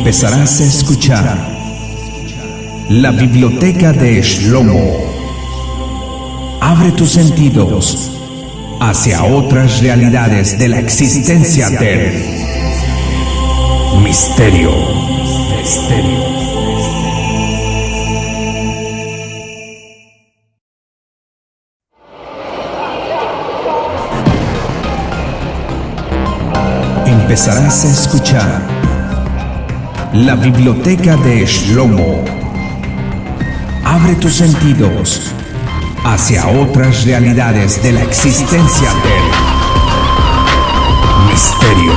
Empezarás a escuchar la biblioteca de Shlomo. Abre tus sentidos hacia otras realidades de la existencia del misterio. Empezarás a escuchar la biblioteca de Shlomo. Abre tus sentidos hacia otras realidades de la existencia del misterio.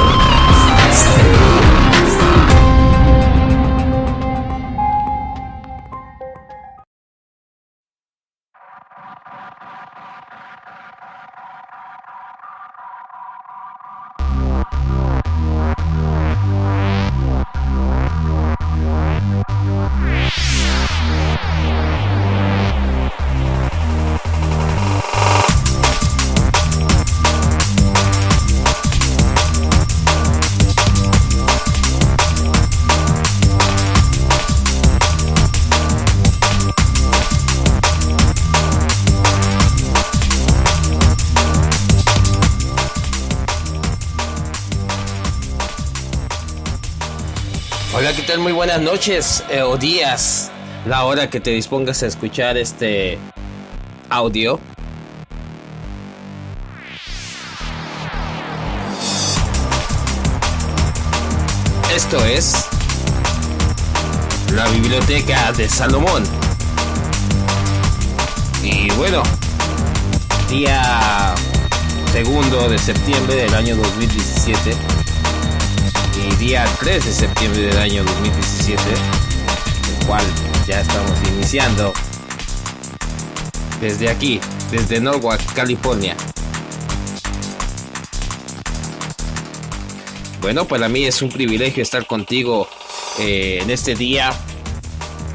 Hola, ¿qué tal? Muy buenas noches o días, la hora que te dispongas a escuchar este audio. Esto es la biblioteca de Salomón. Y bueno, día 2 de septiembre del año 2017. Y día 3 de septiembre del año 2017, el cual ya estamos iniciando desde aquí, desde Norwalk, California. Bueno, para mí es un privilegio estar contigo en este día,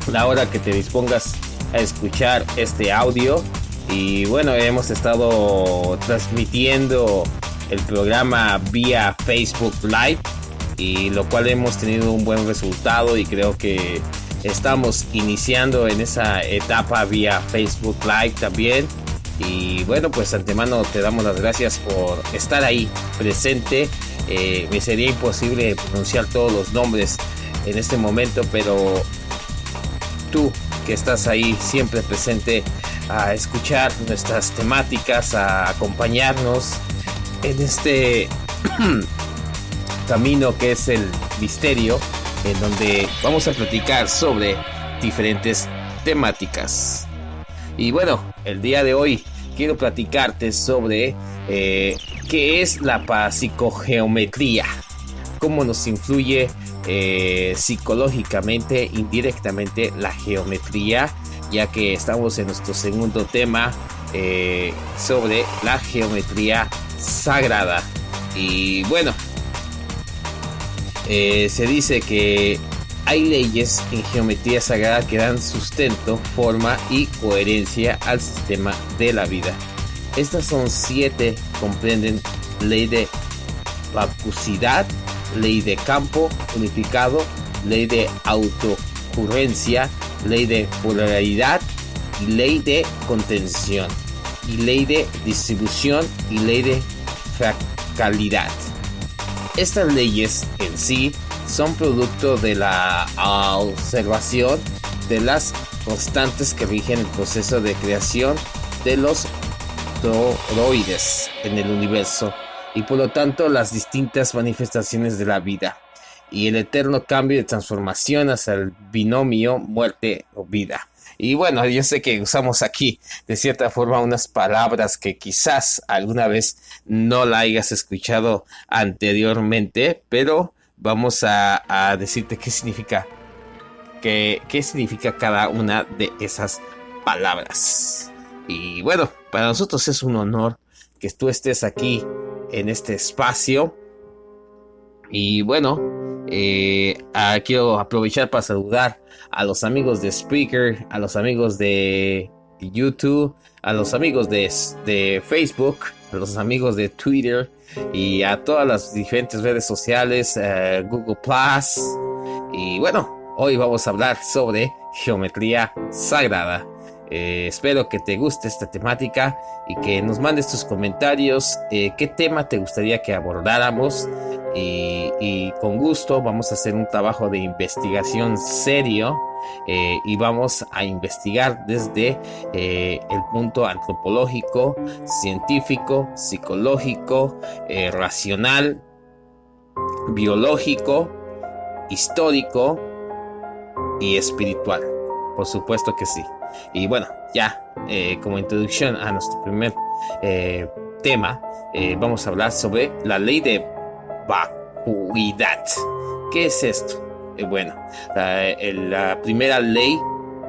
la hora que te dispongas a escuchar este audio. Y bueno, hemos estado transmitiendo el programa vía Facebook Live, y lo cual hemos tenido un buen resultado, y creo que estamos iniciando en esa etapa vía Facebook Live también. Y bueno, pues antemano te damos las gracias por estar ahí presente. Me sería imposible pronunciar todos los nombres en este momento, pero tú que estás ahí siempre presente a escuchar nuestras temáticas, a acompañarnos en este camino que es el misterio, en donde vamos a platicar sobre diferentes temáticas. Y bueno, el día de hoy quiero platicarte sobre qué es la parapsicogeometría, cómo nos influye psicológicamente, indirectamente, la geometría, ya que estamos en nuestro segundo tema sobre la geometría sagrada. Y bueno, se dice que hay leyes en geometría sagrada que dan sustento, forma y coherencia al sistema de la vida. Estas son 7, comprenden ley de vacuidad, ley de campo unificado, ley de autocurrencia, ley de polaridad, y ley de contención, y ley de distribución, y ley de fractalidad. Estas leyes en sí son producto de la observación de las constantes que rigen el proceso de creación de los toroides en el universo, y por lo tanto las distintas manifestaciones de la vida y el eterno cambio de transformación hacia el binomio muerte o vida. Y bueno, yo sé que usamos aquí de cierta forma unas palabras que quizás alguna vez no la hayas escuchado anteriormente, pero vamos a decirte qué significa cada una de esas palabras. Y bueno, para nosotros es un honor que tú estés aquí en este espacio. Y bueno, quiero aprovechar para saludar a los amigos de Spreaker, a los amigos de YouTube, a los amigos de Facebook, a los amigos de Twitter y a todas las diferentes redes sociales, Google Plus Y bueno, hoy vamos a hablar sobre geometría sagrada. Espero que te guste esta temática y que nos mandes tus comentarios, qué tema te gustaría que abordáramos, y con gusto vamos a hacer un trabajo de investigación serio, y vamos a investigar desde el punto antropológico, científico, psicológico, racional, biológico, histórico y espiritual. Por supuesto que sí. Y bueno, ya como introducción a nuestro primer tema, vamos a hablar sobre la ley de vacuidad. ¿Qué es esto? Bueno, la primera ley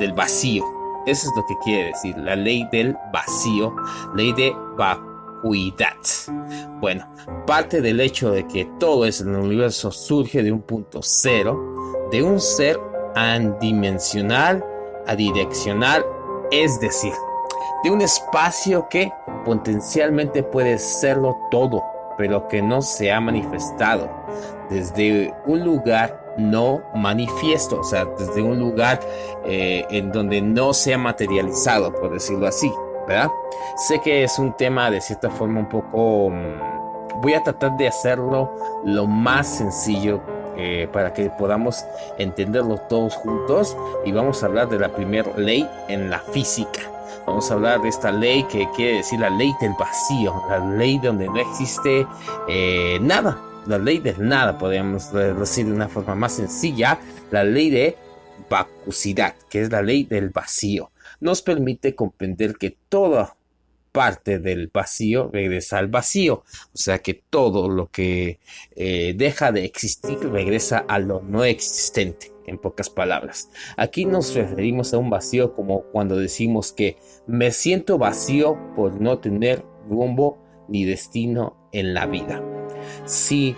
del vacío. Eso es lo que quiere decir, la ley del vacío, ley de vacuidad. Bueno, parte del hecho de que todo en el universo surge de un punto cero, de un ser adimensional, adireccional, es decir, de un espacio que potencialmente puede serlo todo, pero que no se ha manifestado, desde un lugar no manifiesto, o sea, desde un lugar en donde no se ha materializado, por decirlo así, ¿verdad? Sé que es un tema de cierta forma un poco... voy a tratar de hacerlo lo más sencillo para que podamos entenderlo todos juntos, y vamos a hablar de la primera ley en la física. Vamos a hablar de esta ley que quiere decir la ley del vacío, la ley donde no existe nada, la ley del nada, podríamos decir de una forma más sencilla, la ley de vacuidad, que es la ley del vacío. Nos permite comprender que toda parte del vacío regresa al vacío, o sea que todo lo que deja de existir regresa a lo no existente. En pocas palabras, aquí nos referimos a un vacío como cuando decimos que me siento vacío por no tener rumbo ni destino en la vida. Si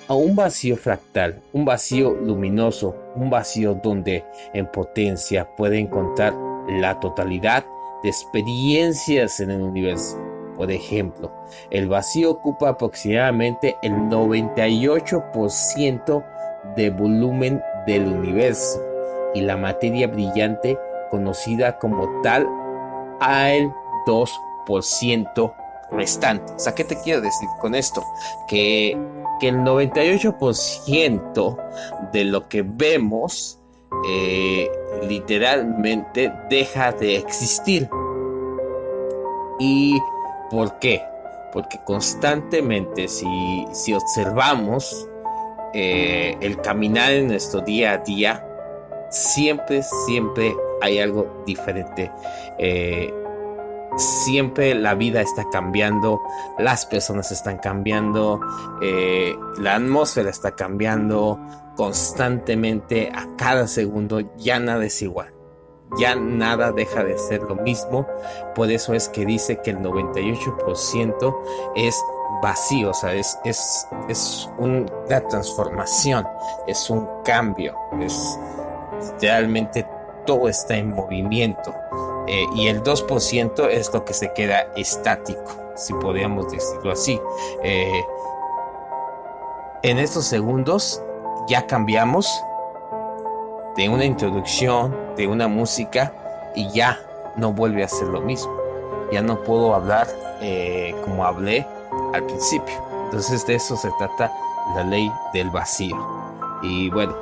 a un vacío fractal, un vacío luminoso, un vacío donde en potencia puede encontrar la totalidad de experiencias en el universo. Por ejemplo, el vacío ocupa aproximadamente el 98% de volumen del universo, y la materia brillante conocida como tal al 2% restante. O sea, ¿qué te quiero decir con esto? Que el 98% de lo que vemos literalmente deja de existir. ¿Y por qué? Porque constantemente si observamos el caminar en nuestro día a día, siempre hay algo diferente. Siempre la vida está cambiando, las personas están cambiando, la atmósfera está cambiando constantemente. A cada segundo ya nada es igual, ya nada deja de ser lo mismo. Por eso es que dice que el 98% es vacío, o sea, es una transformación, es un cambio, es realmente todo está en movimiento, y el 2% es lo que se queda estático, si podríamos decirlo así. En estos segundos ya cambiamos de una introducción, de una música, y ya no vuelve a ser lo mismo. Ya no puedo hablar como hablé al principio. Entonces de eso se trata la ley del vacío. Y bueno,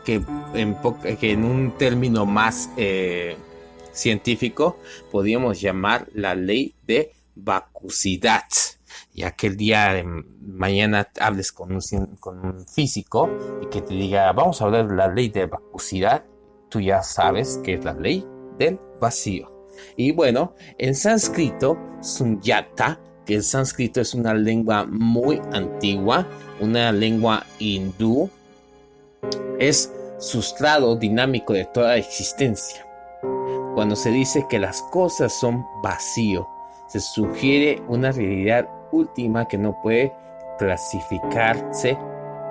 que en un término más científico podríamos llamar la ley de vacuidad. Y aquel día de mañana hables con un físico y que te diga, vamos a hablar de la ley de vacuidad, tú ya sabes que es la ley del vacío. Y bueno, en sánscrito, Sunyata, que el sánscrito es una lengua muy antigua, una lengua hindú, es sustrato dinámico de toda existencia. Cuando se dice que las cosas son vacío, se sugiere una realidad última que no puede clasificarse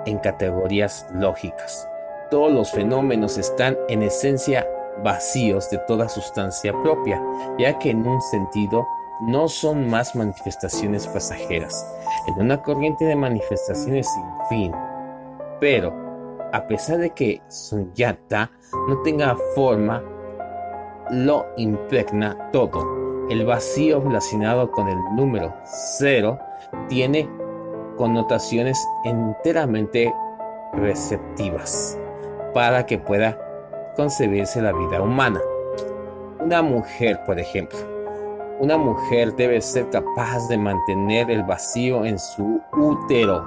en categorías lógicas. Todos los fenómenos están en esencia vacíos de toda sustancia propia, ya que en un sentido no son más manifestaciones pasajeras, en una corriente de manifestaciones sin fin, pero a pesar de que Sunyata no tenga forma, lo impregna todo. El vacío relacionado con el número 0 tiene connotaciones enteramente receptivas para que pueda concebirse la vida humana. Una mujer, por ejemplo, una mujer debe ser capaz de mantener el vacío en su útero.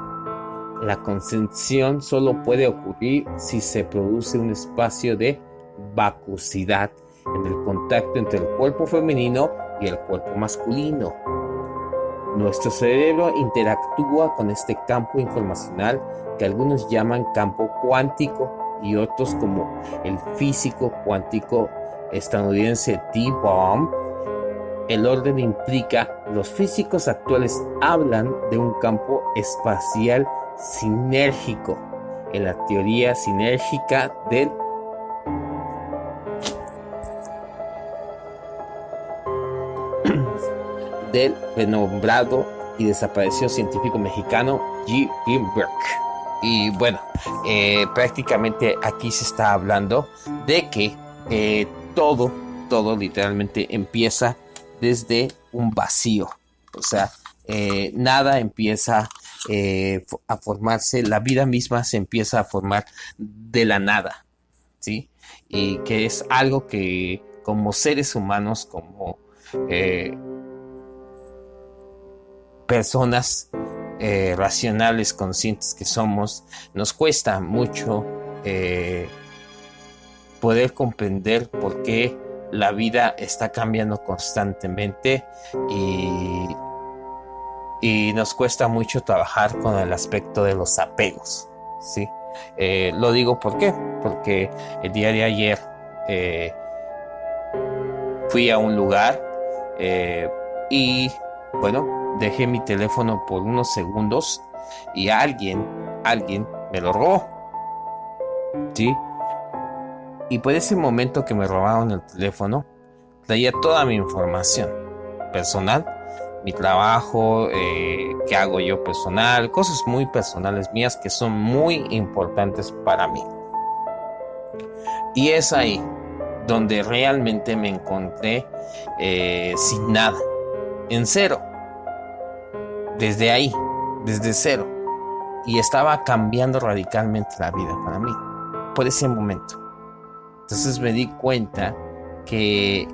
La concepción solo puede ocurrir si se produce un espacio de vacuidad en el contacto entre el cuerpo femenino y el cuerpo masculino. Nuestro cerebro interactúa con este campo informacional que algunos llaman campo cuántico y otros, como el físico cuántico estadounidense T. Bohm, el orden implica. Los físicos actuales hablan de un campo espacial sinérgico. En la teoría sinérgica del renombrado y desaparecido científico mexicano G. Greenberg. Y bueno, prácticamente aquí se está hablando de que todo literalmente empieza desde un vacío. O sea, nada empieza a formarse, la vida misma se empieza a formar de la nada, ¿sí? Y que es algo que como seres humanos, como personas racionales, conscientes que somos, nos cuesta mucho poder comprender por qué la vida está cambiando constantemente y nos cuesta mucho trabajar con el aspecto de los apegos, ¿sí? Lo digo porque el día de ayer fui a un lugar y bueno, dejé mi teléfono por unos segundos y alguien me lo robó, ¿sí? Y por ese momento que me robaron el teléfono, traía toda mi información personal, mi trabajo, qué hago yo personal, cosas muy personales mías que son muy importantes para mí. Y es ahí donde realmente me encontré sin nada, en cero. Desde ahí, desde cero. Y estaba cambiando radicalmente la vida para mí, por ese momento. Entonces me di cuenta que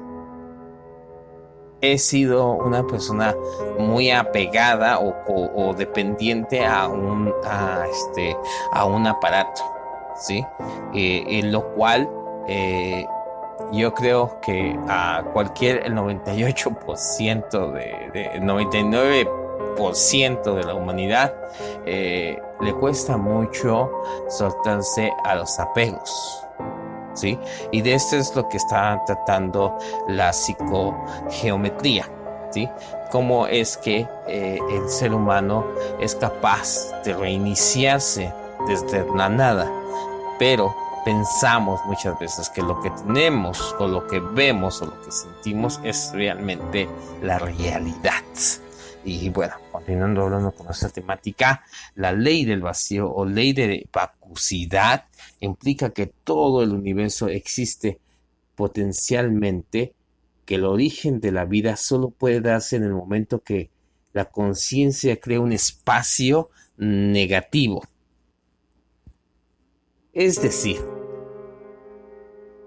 he sido una persona muy apegada o dependiente a un aparato, ¿sí? En lo cual yo creo que a cualquier, el 98% el 99% de la humanidad le cuesta mucho soltarse a los apegos, ¿sí? Y de esto es lo que está tratando la psicogeometría, ¿sí? Cómo es que el ser humano es capaz de reiniciarse desde la nada, pero pensamos muchas veces que lo que tenemos o lo que vemos o lo que sentimos es realmente la realidad. Y bueno, continuando hablando con esta temática, la ley del vacío o ley de vacuidad implica que todo el universo existe potencialmente, que el origen de la vida solo puede darse en el momento que la conciencia crea un espacio negativo. Es decir,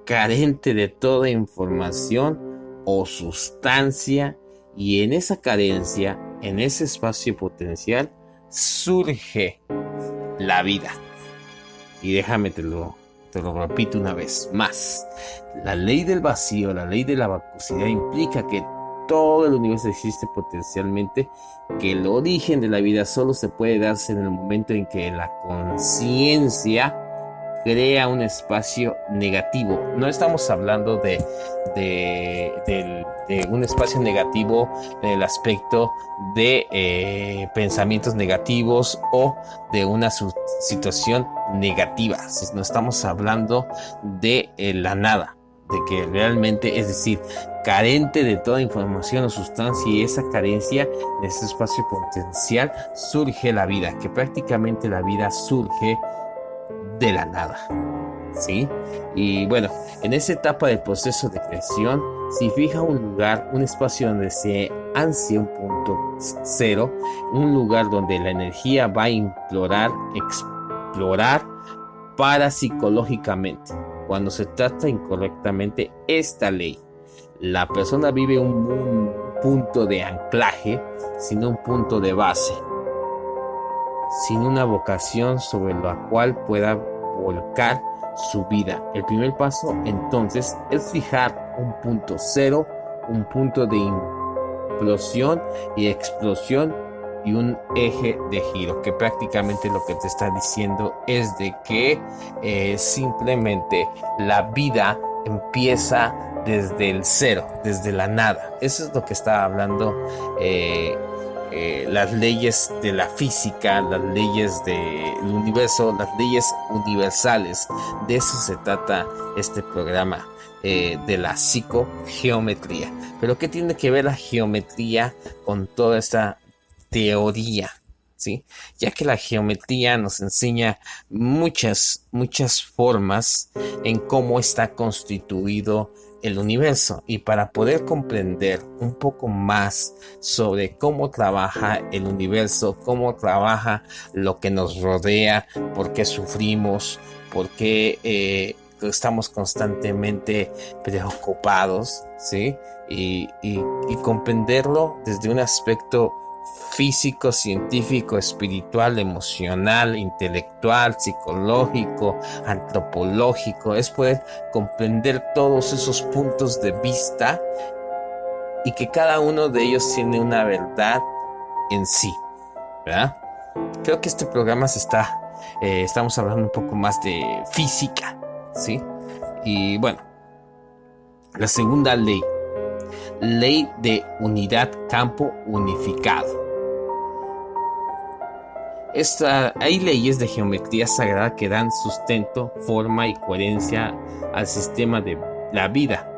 carente de toda información o sustancia, y en esa carencia, en ese espacio potencial, surge la vida. Y déjame te lo repito una vez más. La ley del vacío, la ley de la vacuidad implica que todo el universo existe potencialmente, que el origen de la vida solo se puede darse en el momento en que la conciencia crea un espacio negativo. No estamos hablando de un espacio negativo en el aspecto de pensamientos negativos o de una situación negativa. No estamos hablando de la nada, de que realmente, es decir, carente de toda información o sustancia, y esa carencia, en ese espacio potencial, surge la vida, que prácticamente la vida surge de la nada, ¿sí? Y bueno, en esa etapa del proceso de creación, si fija un lugar, un espacio donde se ansia un punto cero, un lugar donde la energía va a explorar parapsicológicamente. Cuando se trata incorrectamente esta ley, la persona vive un punto de anclaje, sin un punto de base, sin una vocación sobre la cual pueda volcar su vida. El primer paso entonces es fijar un punto cero, un punto de implosión y explosión y un eje de giro, que prácticamente lo que te está diciendo es de que simplemente la vida empieza desde el cero, desde la nada. Eso es lo que está hablando las leyes de la física, las leyes del universo, las leyes universales. De eso se trata este programa de la psicogeometría. Pero ¿qué tiene que ver la geometría con toda esta teoría? ¿Sí? Ya que la geometría nos enseña muchas formas en cómo está constituido el universo, y para poder comprender un poco más sobre cómo trabaja el universo, cómo trabaja lo que nos rodea, por qué sufrimos, por qué estamos constantemente preocupados, ¿sí? Y comprenderlo desde un aspecto físico, científico, espiritual, emocional, intelectual, psicológico, antropológico, es poder comprender todos esos puntos de vista y que cada uno de ellos tiene una verdad en sí, ¿verdad? Creo que este programa estamos hablando un poco más de física, ¿sí? Y bueno, la segunda ley de unidad campo unificado. Hay leyes de geometría sagrada que dan sustento, forma y coherencia al sistema de la vida.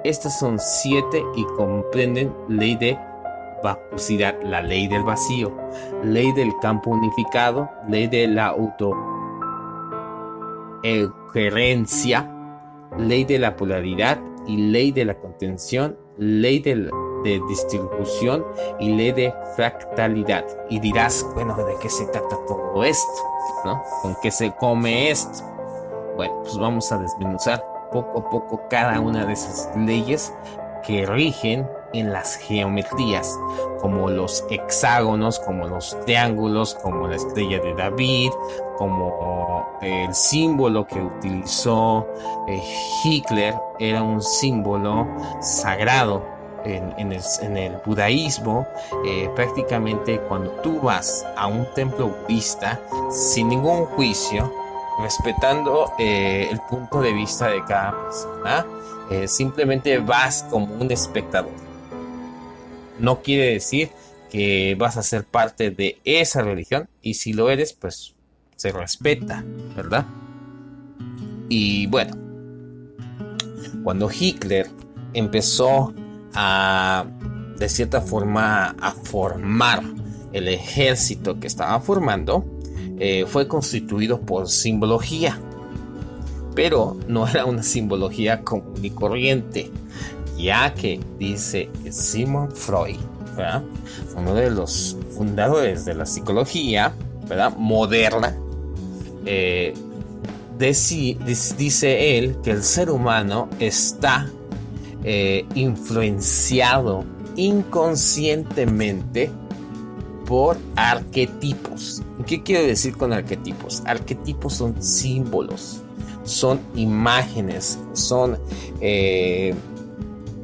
Estas son 7 y comprenden ley de vacuidad, la ley del vacío, ley del campo unificado, ley de la autocoherencia, ley de la polaridad y ley de la contención, ley de distribución y ley de fractalidad. Y dirás, bueno, ¿de qué se trata todo esto? ¿No? ¿Con qué se come esto? Bueno, pues vamos a desmenuzar poco a poco cada una de esas leyes que rigen en las geometrías, como los hexágonos, como los triángulos, como la estrella de David, como el símbolo que utilizó Hitler. Era un símbolo sagrado en el budaísmo. Prácticamente cuando tú vas a un templo budista sin ningún juicio, respetando el punto de vista de cada persona, simplemente vas como un espectador. No quiere decir que vas a ser parte de esa religión, y si lo eres, pues se respeta, ¿verdad? Y bueno, cuando Hitler empezó de cierta forma a formar el ejército que estaba formando, fue constituido por simbología, pero no era una simbología común y corriente, ya que dice Sigmund Freud, ¿verdad?, uno de los fundadores de la psicología, ¿verdad?, moderna, dice él que el ser humano está influenciado inconscientemente por arquetipos. ¿Qué quiero decir con arquetipos? Arquetipos son símbolos, son imágenes, son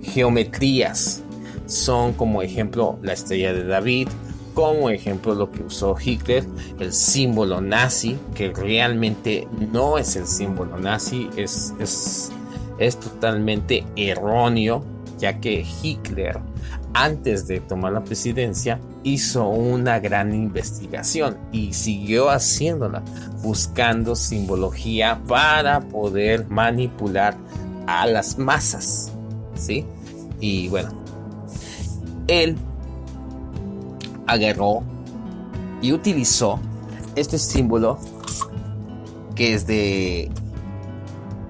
geometrías, son como ejemplo la estrella de David, como ejemplo lo que usó Hitler, el símbolo nazi, que realmente no es el símbolo nazi, es totalmente erróneo, ya que Hitler, antes de tomar la presidencia, hizo una gran investigación y siguió haciéndola, buscando simbología para poder manipular a las masas, ¿sí? Y bueno, él agarró y utilizó este símbolo que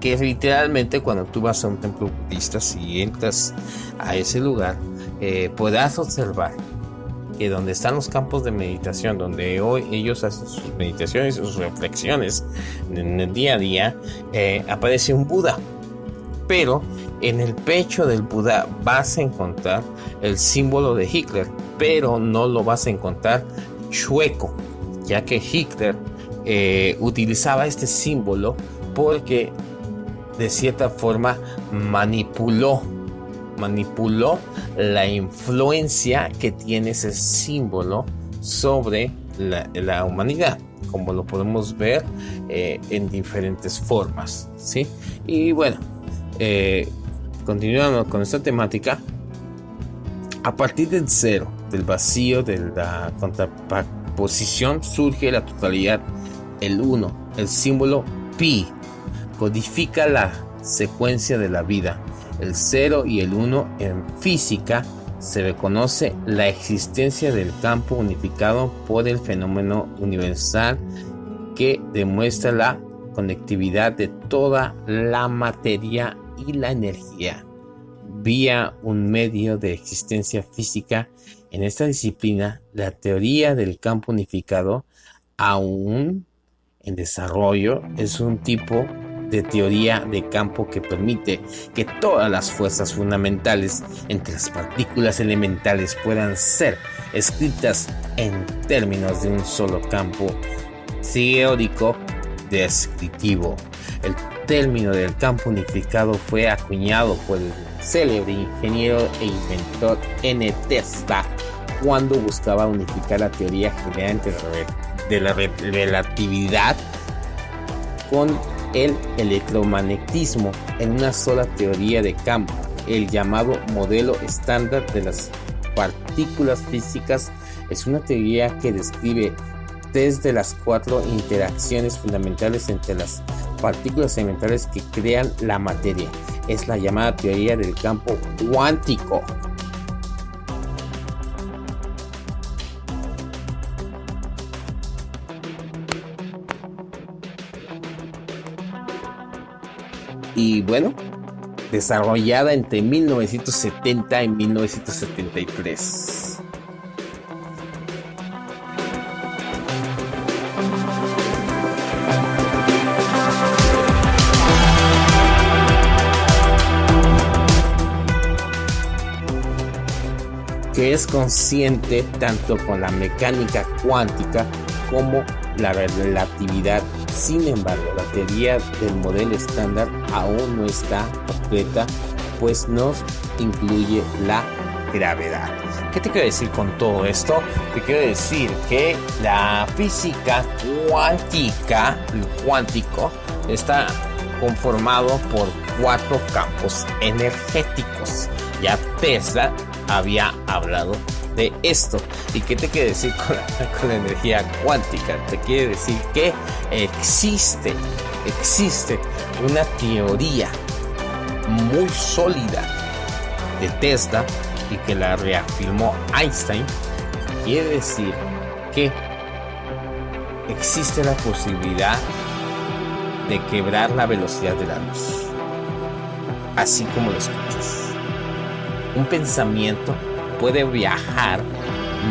es literalmente cuando tú vas a un templo budista, si entras a ese lugar, podrás observar que donde están los campos de meditación, donde hoy ellos hacen sus meditaciones, sus reflexiones en el día a día, aparece un Buda. Pero en el pecho del Buda vas a encontrar el símbolo de Hitler, pero no lo vas a encontrar chueco, ya que Hitler utilizaba este símbolo porque de cierta forma manipuló la influencia que tiene ese símbolo sobre la humanidad, como lo podemos ver en diferentes formas, ¿sí? Y bueno, continuando con esta temática, a partir del cero, del vacío, de la contraposición, surge la totalidad, el uno, el símbolo pi, codifica la secuencia de la vida. El 0 y el 1 en física se reconoce la existencia del campo unificado por el fenómeno universal que demuestra la conectividad de toda la materia y la energía vía un medio de existencia física. En esta disciplina, la teoría del campo unificado, aún en desarrollo, es un tipo de teoría de campo que permite que todas las fuerzas fundamentales entre las partículas elementales puedan ser escritas en términos de un solo campo teórico descriptivo. El término del campo unificado fue acuñado por el célebre ingeniero e inventor N. Tesla cuando buscaba unificar la teoría general de la relatividad con el electromagnetismo en una sola teoría de campo, el llamado modelo estándar de las partículas físicas. Es una teoría que describe tres de las cuatro interacciones fundamentales entre las partículas elementales que crean la materia. Es la llamada teoría del campo cuántico. Y bueno, desarrollada entre 1970 y 1973. Que es consciente tanto con la mecánica cuántica como la relatividad. Sin embargo, la teoría del modelo estándar aún no está completa, pues no incluye la gravedad. ¿Qué te quiero decir con todo esto? Te quiero decir que la física cuántica, el cuántico, está conformado por cuatro campos energéticos. Ya Tesla había hablado de esto. ¿Y qué te quiere decir con la energía cuántica? Te quiere decir que existe una teoría muy sólida de Tesla y que la reafirmó Einstein. Quiere decir que existe la posibilidad de quebrar la velocidad de la luz, así como lo escuchas. Un pensamiento puede viajar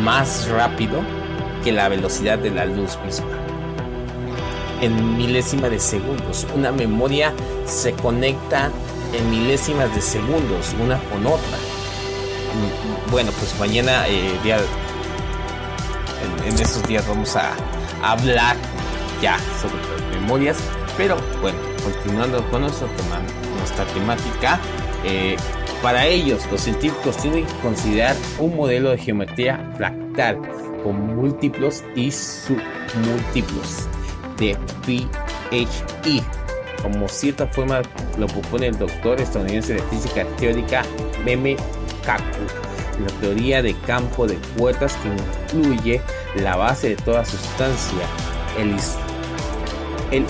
más rápido que la velocidad de la luz misma. En milésimas de segundos. Una memoria se conecta en milésimas de segundos una con otra. Bueno, pues mañana en estos días vamos a hablar ya sobre las memorias. Pero bueno, continuando con nuestra temática, para ellos, los científicos tienen que considerar un modelo de geometría fractal con múltiplos y submúltiplos de phi, como cierta forma lo propone el doctor estadounidense de física teórica Meme Kaku. La teoría de campo de puertas que incluye la base de toda sustancia. El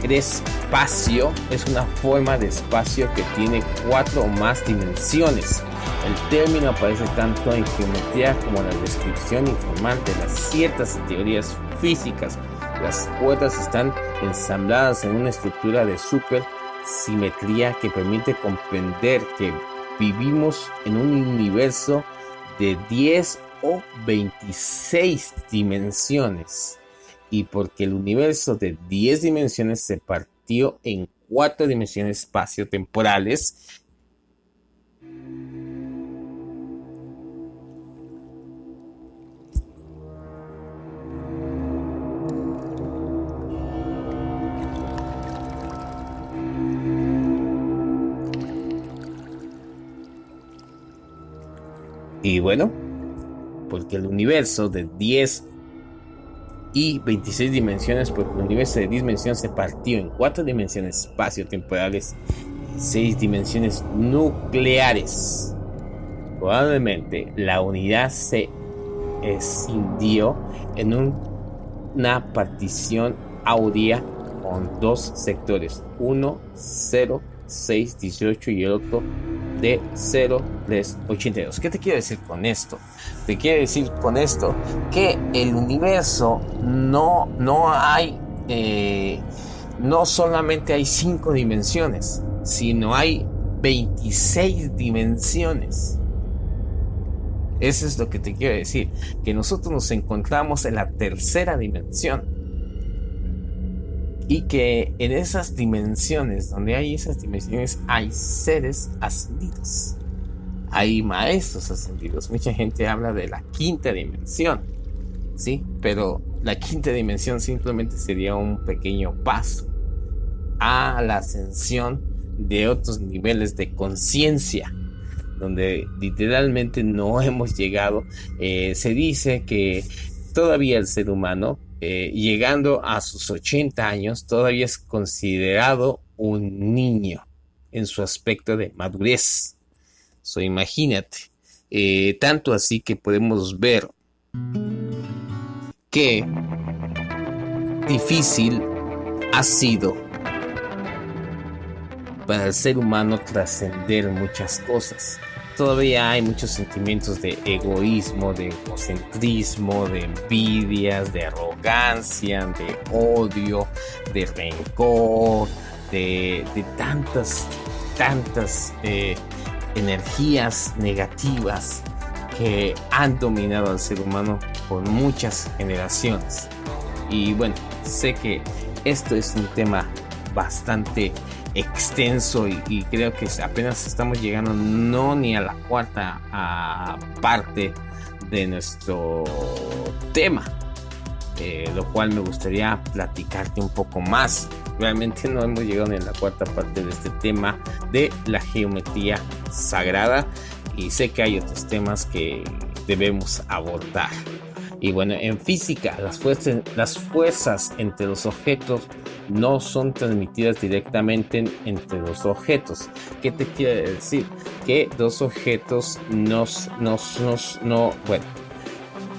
hiperespacio es una forma de espacio que tiene 4 o más dimensiones. El término aparece tanto en geometría como en la descripción informal de las ciertas teorías físicas Las cuerdas están ensambladas en una estructura de supersimetría que permite comprender que vivimos en un universo de 10 o 26 dimensiones. Y porque el universo de 10 dimensiones se partió en 4 dimensiones espaciotemporales. Y bueno, porque el universo de 10 y 26 dimensiones, porque el universo de 10 dimensiones se partió en 4 dimensiones espaciotemporales y 6 dimensiones nucleares. Probablemente la unidad se escindió en una partición áurea con 2 sectores, uno 0, 6, 18 y el otro de 0, 3, 82. ¿Qué te quiero decir con esto? Te quiero decir con esto que el universo no solamente hay 5 dimensiones, sino hay 26 dimensiones. Eso es lo que te quiero decir, que nosotros nos encontramos en la tercera dimensión. Y que en esas dimensiones, donde hay esas dimensiones, hay seres ascendidos. Hay maestros ascendidos. Mucha gente habla de la quinta dimensión, ¿sí? Pero la quinta dimensión simplemente sería un pequeño paso a la ascensión de otros niveles de conciencia, donde literalmente no hemos llegado. Se dice que todavía el ser humano, llegando a sus 80 años, todavía es considerado un niño en su aspecto de madurez. So, imagínate, tanto así que podemos ver que difícil ha sido para el ser humano trascender muchas cosas. Todavía hay muchos sentimientos de egoísmo, de egocentrismo, de envidias, de arrogancia, de odio, de rencor, de tantas energías negativas que han dominado al ser humano por muchas generaciones. Y bueno, sé que esto es un tema bastante extenso y creo que apenas estamos llegando no ni a la cuarta parte de nuestro tema, lo cual me gustaría platicarte un poco más. Realmente no hemos llegado ni a la cuarta parte de este tema de la geometría sagrada, y sé que hay otros temas que debemos abordar. Y bueno, en física las fuerzas entre los objetos no son transmitidas directamente entre los objetos. ¿Qué te quiere decir? Que dos objetos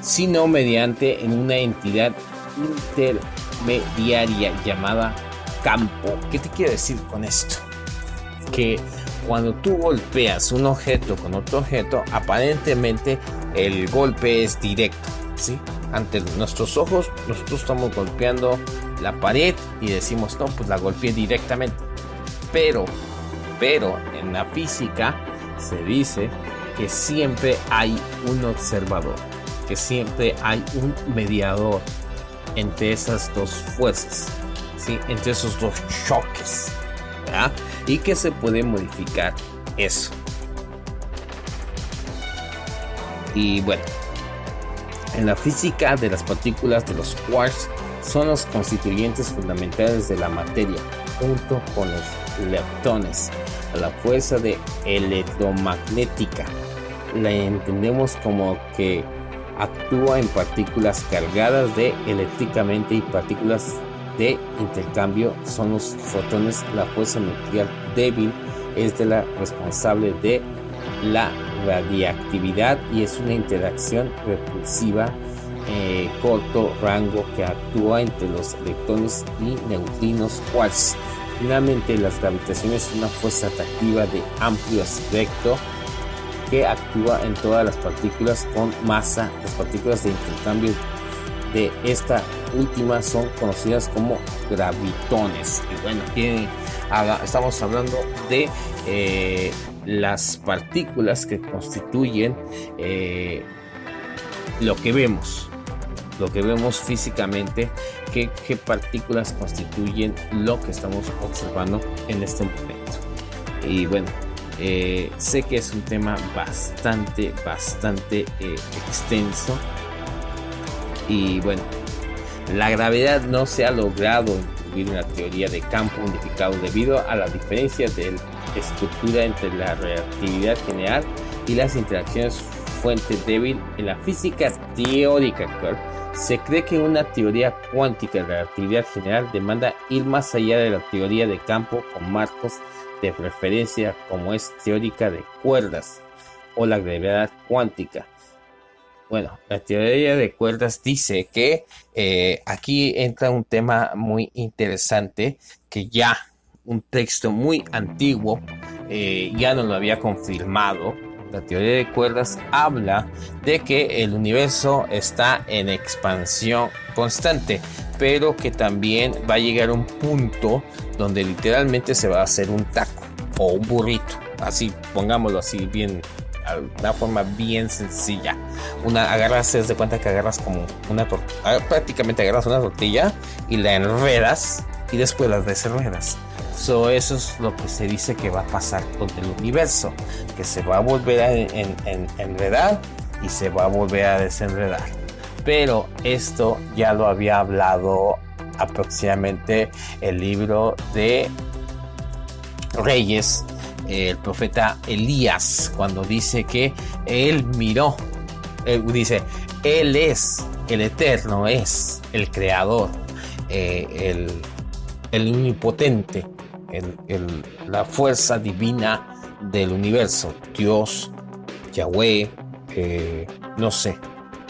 sino mediante en una entidad intermediaria llamada campo. ¿Qué te quiere decir con esto? Que cuando tú golpeas un objeto con otro objeto, aparentemente el golpe es directo, ¿sí? Ante nuestros ojos, nosotros estamos golpeando la pared y decimos, no, pues la golpeé directamente. Pero en la física se dice que siempre hay un observador, que siempre hay un mediador entre esas dos fuerzas, ¿sí? Entre esos dos choques, ¿verdad? Y que se puede modificar eso. Y bueno, en la física de las partículas de los quarks son los constituyentes fundamentales de la materia, junto con los leptones. La fuerza de electromagnética la entendemos como que actúa en partículas cargadas de eléctricamente y partículas de intercambio son los fotones. La fuerza nuclear débil es de la responsable de la radiactividad y es una interacción repulsiva corto rango que actúa entre los electrones y neutrinos quarks. Finalmente, las gravitaciones son una fuerza atractiva de amplio espectro que actúa en todas las partículas con masa. Las partículas de intercambio de esta última son conocidas como gravitones. Y bueno, aquí estamos hablando de las partículas que constituyen lo que vemos físicamente, qué partículas constituyen lo que estamos observando en este momento. Y bueno, sé que es un tema bastante extenso. Y bueno, la gravedad no se ha logrado incluir en la teoría de campo unificado debido a la diferencia de estructura entre la relatividad general y las interacciones fuente débil en la física teórica actual. Se cree que una teoría cuántica de relatividad general demanda ir más allá de la teoría de campo con marcos de referencia como es teórica de cuerdas o la gravedad cuántica. Bueno, la teoría de cuerdas dice que aquí entra un tema muy interesante que ya un texto muy antiguo ya nos lo había confirmado. La teoría de cuerdas habla de que el universo está en expansión constante, pero que también va a llegar a un punto donde literalmente se va a hacer un taco o un burrito, así pongámoslo así bien, de una forma bien sencilla. Se de cuenta que agarras como una tortilla, prácticamente agarras una tortilla y la enredas y después la desenredas. Eso es lo que se dice que va a pasar con el universo, que se va a volver a enredar y se va a volver a desenredar. Pero esto ya lo había hablado aproximadamente el libro de Reyes, el profeta Elías, cuando dice que él miró, dice, él es el eterno, es el creador, el omnipotente, la fuerza divina del universo, Dios, Yahweh, no sé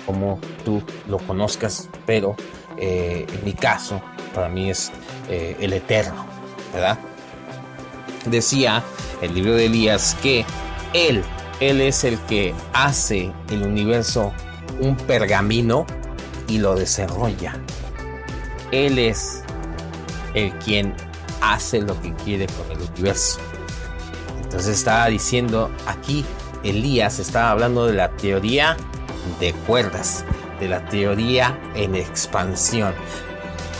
cómo tú lo conozcas, pero en mi caso, para mí es el eterno, ¿verdad? Decía el libro de Elías que él es el que hace el universo un pergamino y lo desarrolla. Él es el quien hace lo que quiere con el universo. Entonces estaba diciendo aquí, Elías estaba hablando de la teoría de cuerdas, de la teoría en expansión,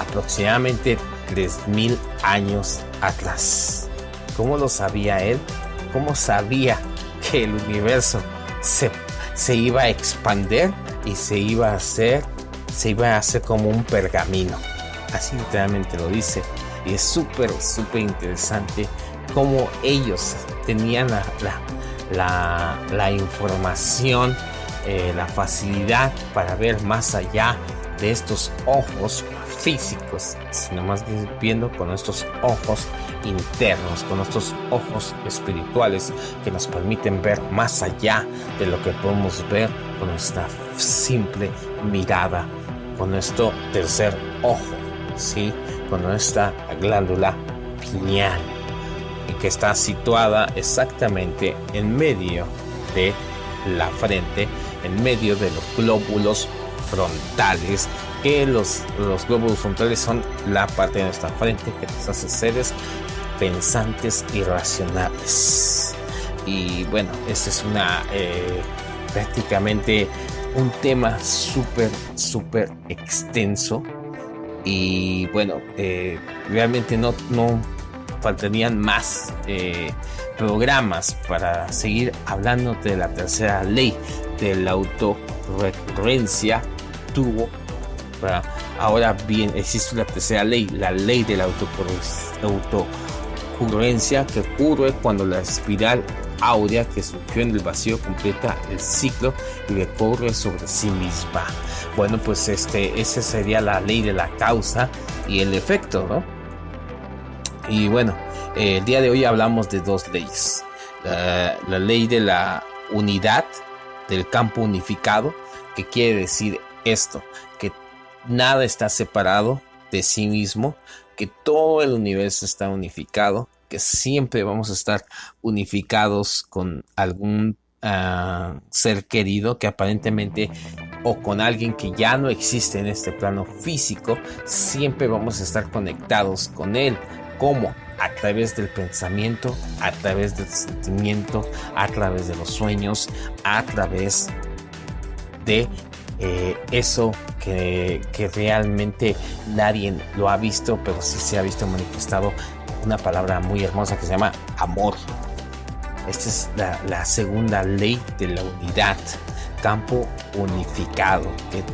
aproximadamente 3000 años atrás. ¿Cómo lo sabía él? ¿Cómo sabía que el universo se iba a expandir y se iba a hacer como un pergamino? Así literalmente lo dice. Y es súper interesante cómo ellos tenían la información, la facilidad para ver más allá de estos ojos físicos, sino más bien viendo con estos ojos internos, con estos ojos espirituales que nos permiten ver más allá de lo que podemos ver con nuestra simple mirada, con nuestro tercer ojo, ¿sí? Con nuestra glándula pineal, que está situada exactamente en medio de la frente, en medio de los glóbulos frontales, que los glóbulos frontales son la parte de nuestra frente que nos hace seres pensantes y racionales. Y bueno, este es prácticamente un tema súper extenso. Y bueno, realmente no faltarían más programas para seguir hablando de la tercera ley de la autorrecurrencia turbo. Ahora bien, existe la tercera ley, la ley de la autocurrencia, que ocurre cuando la espiral áurea que surgió en el vacío completa el ciclo y recorre sobre sí misma. Bueno, pues esa sería la ley de la causa y el efecto, ¿no? Y bueno, el día de hoy hablamos de dos leyes. La ley de la unidad del campo unificado, que quiere decir esto, que nada está separado de sí mismo, que todo el universo está unificado, que siempre vamos a estar unificados con algún ser querido, que aparentemente o con alguien que ya no existe en este plano físico, siempre vamos a estar conectados con él. ¿Cómo? A través del pensamiento, a través del sentimiento, a través de los sueños, a través de eso que realmente nadie lo ha visto, pero sí se ha visto manifestado, una palabra muy hermosa que se llama amor. Esta es la segunda ley de la unidad, campo unificado,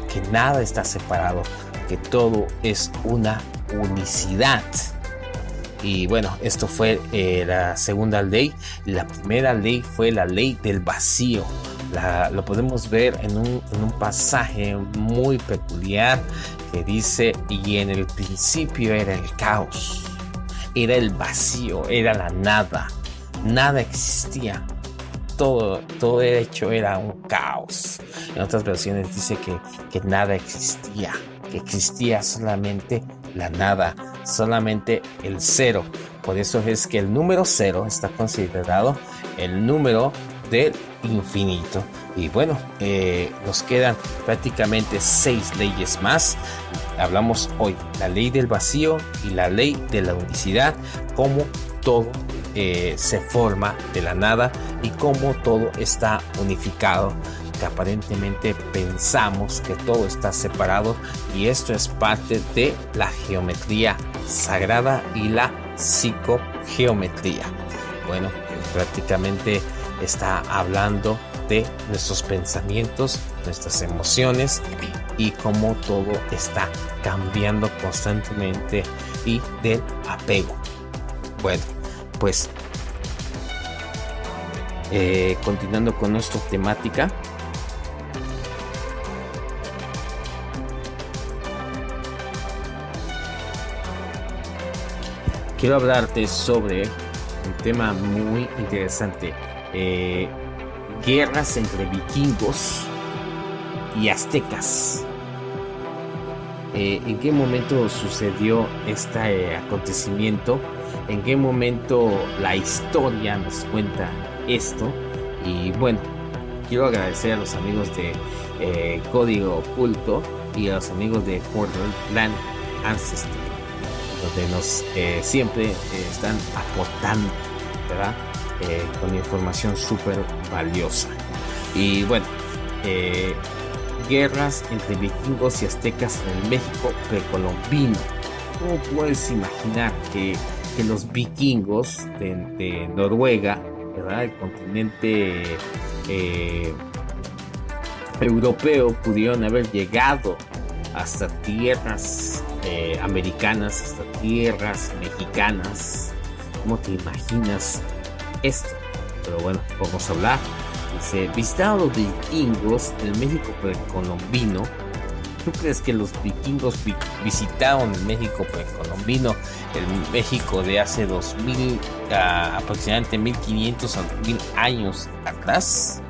que nada está separado, que todo es una unicidad. Y bueno, esto fue la segunda ley. La primera ley fue la ley del vacío. Lo podemos ver en un pasaje muy peculiar que dice: y en el principio era el caos, era el vacío, era la nada, nada existía, todo hecho era un caos. En otras versiones dice que nada existía, que existía solamente la nada, solamente el cero. Por eso es que el número 0 está considerado el número del infinito. Y bueno, nos quedan prácticamente 6 leyes más. Hablamos hoy la ley del vacío y la ley de la unicidad, cómo todo se forma de la nada y cómo todo está unificado, que aparentemente pensamos que todo está separado, y esto es parte de la geometría sagrada y la psicogeometría. Bueno, prácticamente está hablando de nuestros pensamientos, nuestras emociones y cómo todo está cambiando constantemente, y del apego. Bueno, pues continuando con nuestra temática, quiero hablarte sobre un tema muy interesante. Guerras entre vikingos y aztecas. ¿En qué momento sucedió este acontecimiento? ¿En qué momento la historia nos cuenta esto? Y bueno, quiero agradecer a los amigos de Código Oculto y a los amigos de Borderland Ancestry, donde nos siempre están aportando, ¿verdad? Con información súper valiosa. Y bueno, guerras entre vikingos y aztecas en el México precolombino. ¿Cómo puedes imaginar que los vikingos de Noruega, ¿verdad?, el continente europeo, pudieron haber llegado hasta tierras americanas, hasta tierras mexicanas? ¿Cómo te imaginas esto? Pero bueno, vamos a hablar. Dice: visitaron los vikingos el México precolombino. ¿Tú crees que los vikingos visitaron el México precolombino, el México de hace 2000, aproximadamente 1500 a 2000 años atrás?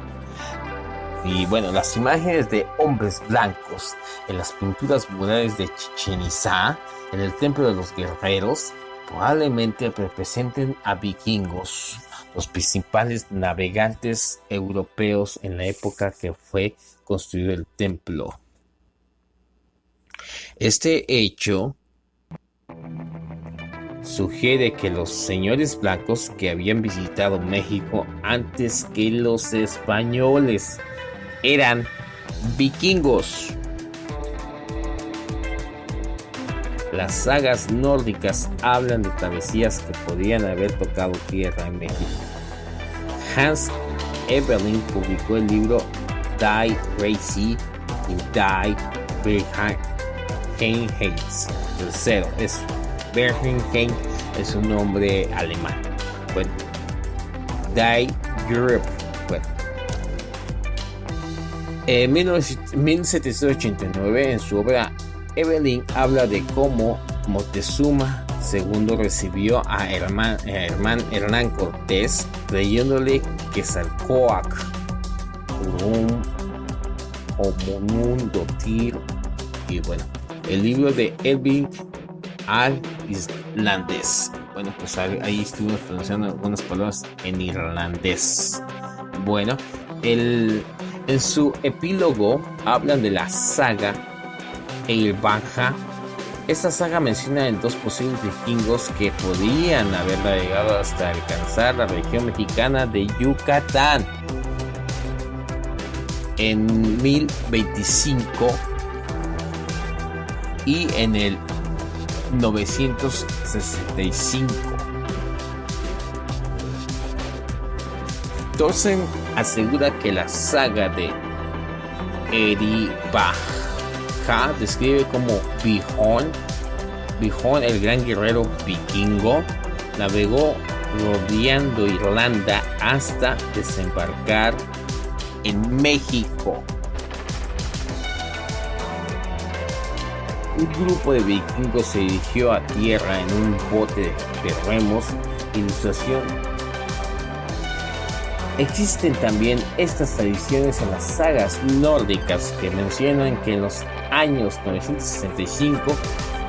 Y bueno, las imágenes de hombres blancos en las pinturas murales de Chichén Itzá, en el templo de los guerreros, probablemente representen a vikingos, los principales navegantes europeos en la época que fue construido el templo. Este hecho sugiere que los señores blancos que habían visitado México antes que los españoles eran vikingos. Las sagas nórdicas hablan de travesías que podían haber tocado tierra en México. Hans Eberlin publicó el libro Die Reise y Die Bergenheim. Tercero, Bergenheim es un nombre alemán. Bueno, Die Europe. Bueno, en 1789, en su obra, Evelyn habla de cómo Moctezuma II recibió a Hernán Cortés, creyéndole que Quetzalcóatl, Homundotir. Y bueno, el libro de Elvin al Islandés. Bueno, pues ahí estuvimos pronunciando algunas palabras en irlandés. Bueno, En su epílogo hablan de la saga Eilbaja. Esta saga menciona en 2 posibles vikingos que podrían haber navegado hasta alcanzar la región mexicana de Yucatán en 1025 y en el 965. Thorsen asegura que la saga de Eilbaja describe como Bjorn, el gran guerrero vikingo, navegó rodeando Irlanda hasta desembarcar en México. Un grupo de vikingos se dirigió a tierra en un bote de remos. Ilustración. Existen también estas tradiciones en las sagas nórdicas que mencionan que en los años 965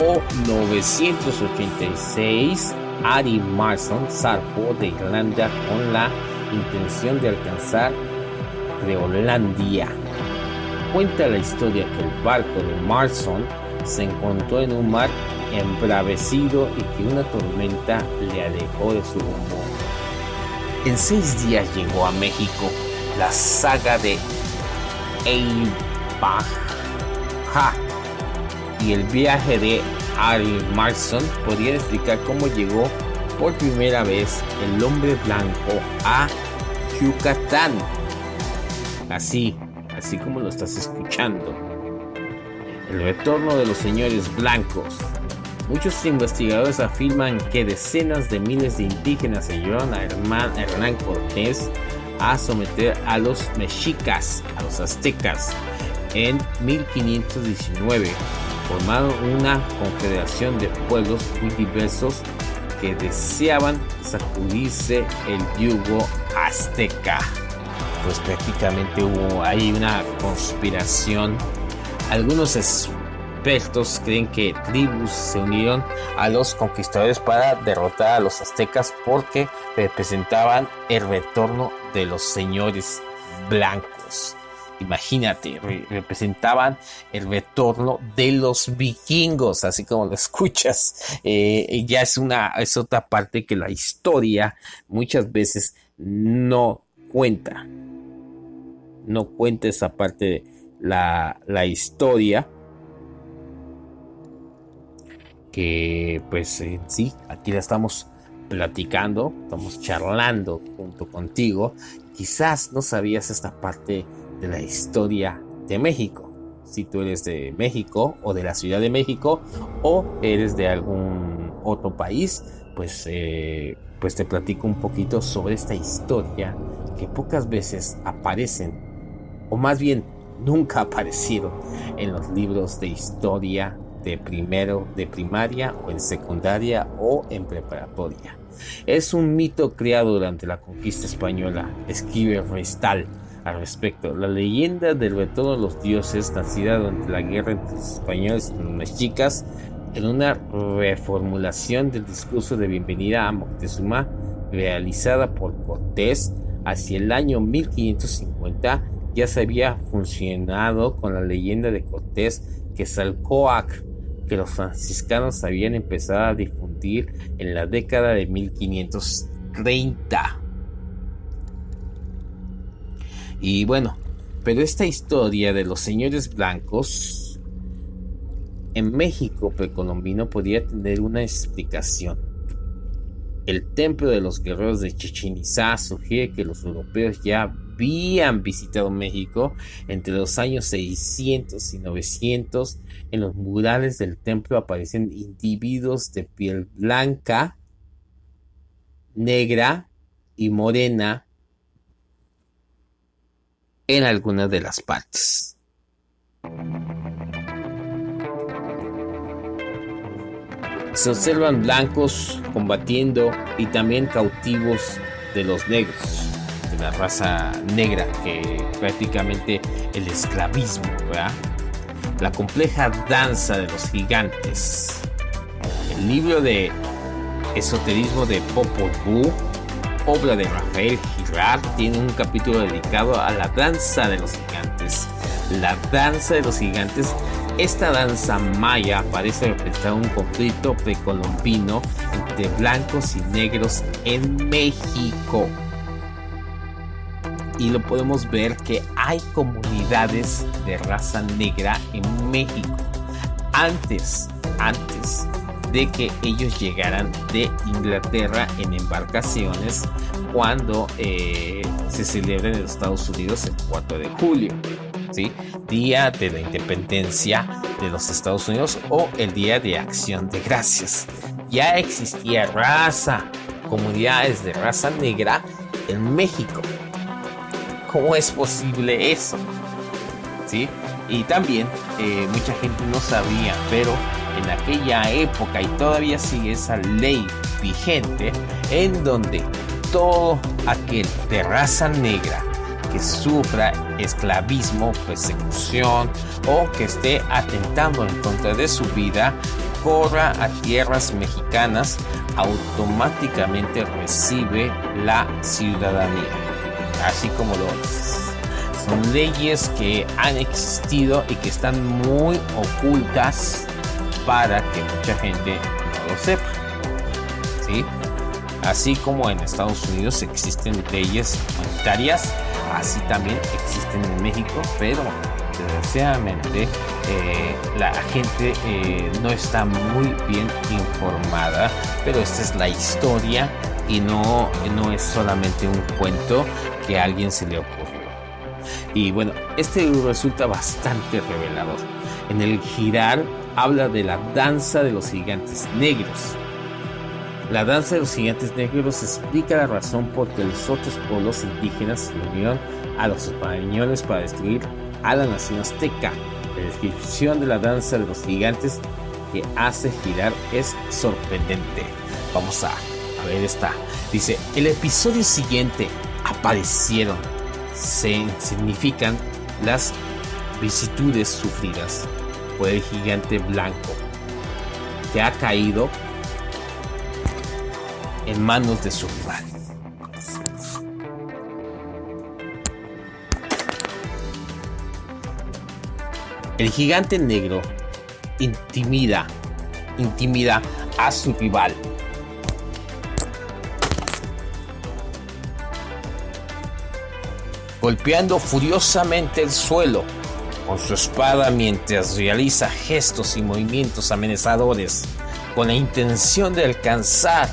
o 986 Ari Marson zarpó de Irlanda con la intención de alcanzar Groenlandia. Cuenta la historia que el barco de Marson se encontró en un mar embravecido y que una tormenta le alejó de su rumbo. En 6 días llegó a México. La saga de Eilbaja y el viaje de Ari Marson podrían explicar cómo llegó por primera vez el hombre blanco a Yucatán. Así como lo estás escuchando. El retorno de los señores blancos. Muchos investigadores afirman que decenas de miles de indígenas ayudaron a Hernán Cortés a someter a los mexicas, a los aztecas, en 1519. Formaron una confederación de pueblos muy diversos que deseaban sacudirse el yugo azteca. Pues prácticamente hubo ahí una conspiración. Algunos expertos creen que tribus se unieron a los conquistadores para derrotar a los aztecas porque representaban el retorno de los señores blancos. Imagínate, representaban el retorno de los vikingos, así como lo escuchas. Ya es otra parte que la historia muchas veces no cuenta. No cuenta esa parte de la historia. Que pues en sí, aquí la estamos platicando, estamos charlando junto contigo. Quizás no sabías esta parte de la historia de México. Si tú eres de México o de la Ciudad de México o eres de algún otro país, pues te platico un poquito sobre esta historia que pocas veces aparecen, o más bien nunca aparecieron en los libros de historia de primero de primaria o en secundaria o en preparatoria. Es un mito creado durante la conquista española, escribe Restal al respecto. La leyenda del retorno de los dioses, nacida durante la guerra entre los españoles y los mexicas, en una reformulación del discurso de bienvenida a Moctezuma realizada por Cortés hacia el año 1550, ya se había funcionado con la leyenda de Cortés Quetzalcóatl, que los franciscanos habían empezado a difundir en la década de 1530. Y bueno, pero esta historia de los señores blancos en México precolombino podría tener una explicación. El templo de los guerreros de Chichén Itzá sugiere que los europeos ya habían visitado México entre los años 600 y 900. En los murales del templo aparecen individuos de piel blanca, negra y morena en algunas de las partes. Se observan blancos combatiendo y también cautivos de los negros, de la raza negra, que prácticamente el esclavismo, ¿verdad? La compleja danza de los gigantes. El libro de esoterismo de Popol Vuh, obra de Rafael Ra tiene un capítulo dedicado a la danza de los gigantes. La danza de los gigantes. Esta danza maya parece representar un conflicto precolombino entre blancos y negros en México. Y lo podemos ver que hay comunidades de raza negra en México. Antes de que ellos llegaran de Inglaterra en embarcaciones cuando se celebra en los Estados Unidos el 4 de julio. ¿Sí? Día de la Independencia de los Estados Unidos o el Día de Acción de Gracias. Ya existía comunidades de raza negra en México. ¿Cómo es posible eso? ¿Sí? Y también mucha gente no sabía, pero en aquella época, y todavía sigue esa ley vigente, en donde todo aquel de raza negra que sufra esclavismo, persecución o que esté atentando en contra de su vida, corra a tierras mexicanas, automáticamente recibe la ciudadanía, así como lo es. Son leyes que han existido y que están muy ocultas para que mucha gente no lo sepa, ¿sí? Así como en Estados Unidos existen leyes humanitarias, así también existen en México, pero desgraciadamente la gente no está muy bien informada, pero esta es la historia y no es solamente un cuento que a alguien se le ocurrió. Y bueno, este resulta bastante revelador. En el Girar habla de la danza de los gigantes negros. La danza de los gigantes negros explica la razón por que los otros pueblos indígenas se unieron a los españoles para destruir a la nación azteca. La descripción de la danza de los gigantes que hace Girar es sorprendente. Vamos a ver esta. Dice, el episodio siguiente aparecieron. Significan las vicisitudes sufridas por el gigante blanco que ha caído en manos de su rival. El gigante negro intimida a su rival. Golpeando furiosamente el suelo con su espada mientras realiza gestos y movimientos amenazadores con la intención de alcanzar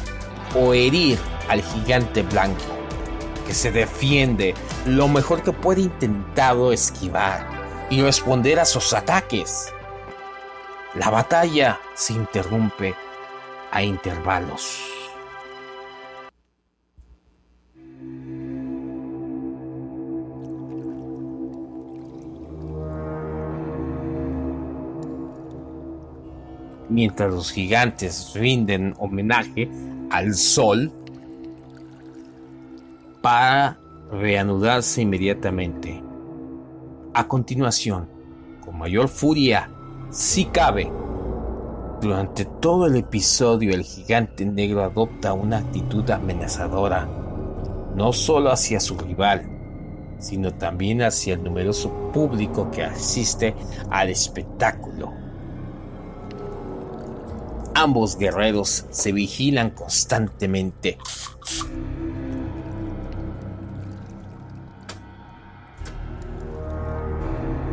o herir al gigante blanco, que se defiende lo mejor que puede, intentando esquivar y responder a sus ataques. La batalla se interrumpe a intervalos. Mientras los gigantes rinden homenaje al sol para reanudarse inmediatamente. A continuación, con mayor furia, si cabe, durante todo el episodio el gigante negro adopta una actitud amenazadora, no solo hacia su rival, sino también hacia el numeroso público que asiste al espectáculo. Ambos guerreros se vigilan constantemente.